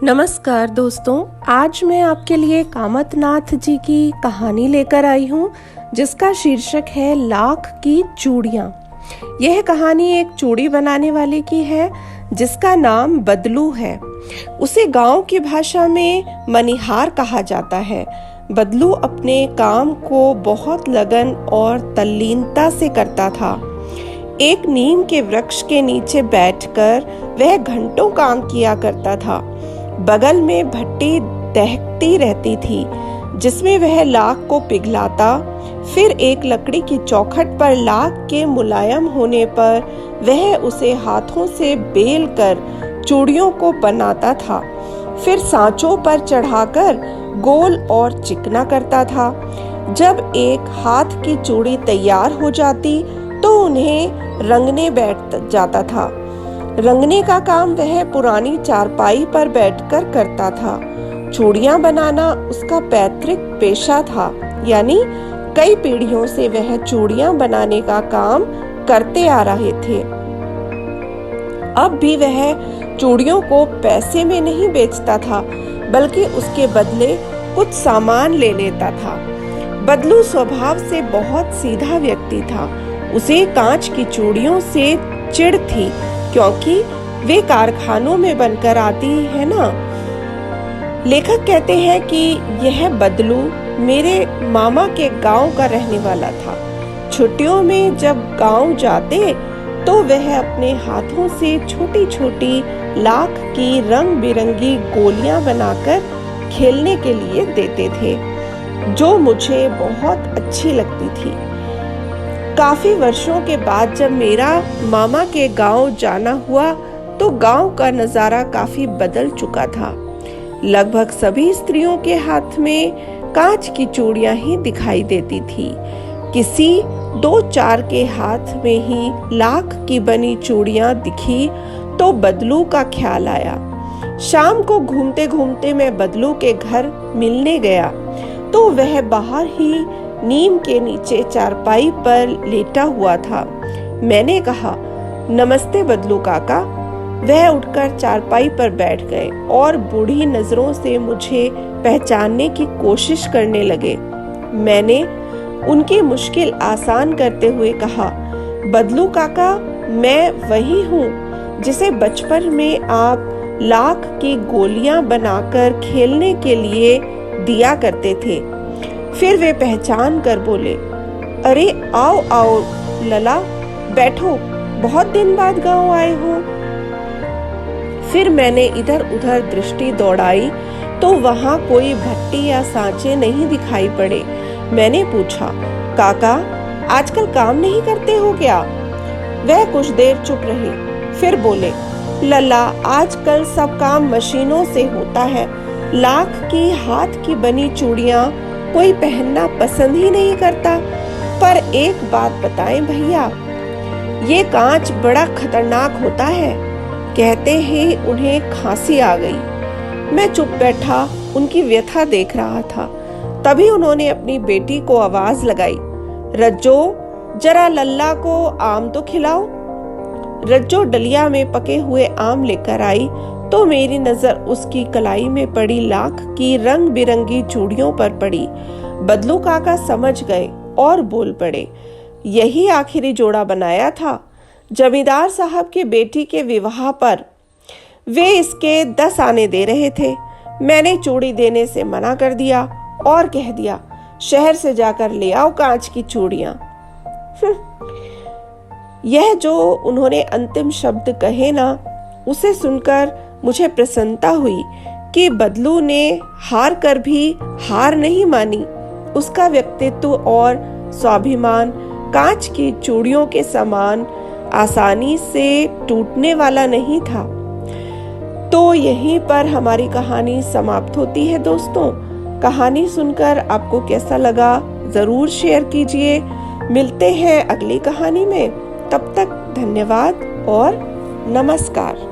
नमस्कार दोस्तों, आज मैं आपके लिए कामतनाथ जी की कहानी लेकर आई हूँ जिसका शीर्षक है लाख की चूड़ियाँ। यह कहानी एक चूड़ी बनाने वाले की है जिसका नाम बदलू है। उसे गांव की भाषा में मनिहार कहा जाता है। बदलू अपने काम को बहुत लगन और तल्लीनता से करता था। एक नीम के वृक्ष के नीचे बैठकर वह घंटों काम किया करता था। बगल में भट्टी दहकती रहती थी जिसमें वह लाख को पिघलाता, फिर एक लकड़ी की चौखट पर लाख के मुलायम होने पर वह उसे हाथों से बेल कर चूड़ियों को बनाता था। फिर सांचों पर चढ़ाकर गोल और चिकना करता था। जब एक हाथ की चूड़ी तैयार हो जाती तो उन्हें रंगने बैठ जाता था। रंगने का काम वह पुरानी चारपाई पर बैठकर करता था। चूड़ियां बनाना उसका पैतृक पेशा था, यानी कई पीढ़ियों से वह चूड़ियां बनाने का काम करते आ रहे थे। अब भी वह चूड़ियों को पैसे में नहीं बेचता था, बल्कि उसके बदले कुछ सामान ले लेता था। बदलू स्वभाव से बहुत सीधा व्यक्ति था। उसे कांच की चूड़ियों से चिढ़ थी, क्योंकि वे कारखानों में बनकर आती है ना। लेखक कहते हैं कि यह बदलू मेरे मामा के गांव का रहने वाला था। छुट्टियों में जब गांव जाते तो वह अपने हाथों से छोटी छोटी लाख की रंग बिरंगी गोलियां बनाकर खेलने के लिए देते थे, जो मुझे बहुत अच्छी लगती थी। काफी वर्षों के बाद जब मेरा मामा के गांव जाना हुआ तो गांव का नजारा काफी बदल चुका था। लगभग सभी स्त्रियों के हाथ में कांच की चूड़ियां ही दिखाई देती थी। किसी दो चार के हाथ में ही लाख की बनी चूड़ियां दिखी तो बदलू का ख्याल आया। शाम को घूमते घूमते मैं बदलू के घर मिलने गया तो वह बाहर ही नीम के नीचे चारपाई पर लेटा हुआ था। मैंने कहा, नमस्ते बदलू काका। वह उठकर चारपाई पर बैठ गए और बूढ़ी नजरों से मुझे पहचानने की कोशिश करने लगे। मैंने उनकी मुश्किल आसान करते हुए कहा, बदलू काका, मैं वही हूँ जिसे बचपन में आप लाख की गोलियां बनाकर खेलने के लिए दिया करते थे। फिर वे पहचान कर बोले, अरे आओ आओ लला, बैठो, बहुत दिन बाद गांव आए हो। फिर मैंने इधर उधर दृष्टि दौड़ाई तो वहां कोई भट्टी या सांचे नहीं दिखाई पड़े। मैंने पूछा, काका आजकल काम नहीं करते हो क्या? वह कुछ देर चुप रहे, फिर बोले, लला, आजकल सब काम मशीनों से होता है। लाख की हाथ की बनी चूड़ियां कोई पहनना पसंद ही नहीं करता। पर एक बात बताएं भैया, ये कांच बड़ा खतरनाक होता है। कहते ही उन्हें खांसी आ गई। मैं चुप बैठा उनकी व्यथा देख रहा था। तभी उन्होंने अपनी बेटी को आवाज लगाई, रज्जो, जरा लल्ला को आम तो खिलाओ। रज्जो डलिया में पके हुए आम लेकर आई तो मेरी नजर उसकी कलाई में पड़ी लाख की रंग बिरंगी चूड़ियों पर पड़ी। बदलू काका समझ गए और बोल पड़े, यही आखिरी जोड़ा बनाया था। जमींदार साहब की बेटी के विवाह पर वे इसके 10 आने दे रहे थे। मैंने चूड़ी देने से मना कर दिया और कह दिया, शहर से जाकर ले आओ कांच की चूड़ियां। यह जो उन्होंने अंतिम शब्द कहे ना, उसे सुनकर मुझे प्रसन्नता हुई कि बदलू ने हार कर भी हार नहीं मानी। उसका व्यक्तित्व और स्वाभिमान कांच की चूड़ियों के समान आसानी से टूटने वाला नहीं था। तो यहीं पर हमारी कहानी समाप्त होती है। दोस्तों, कहानी सुनकर आपको कैसा लगा जरूर शेयर कीजिए। मिलते हैं अगली कहानी में। तब तक धन्यवाद और नमस्कार।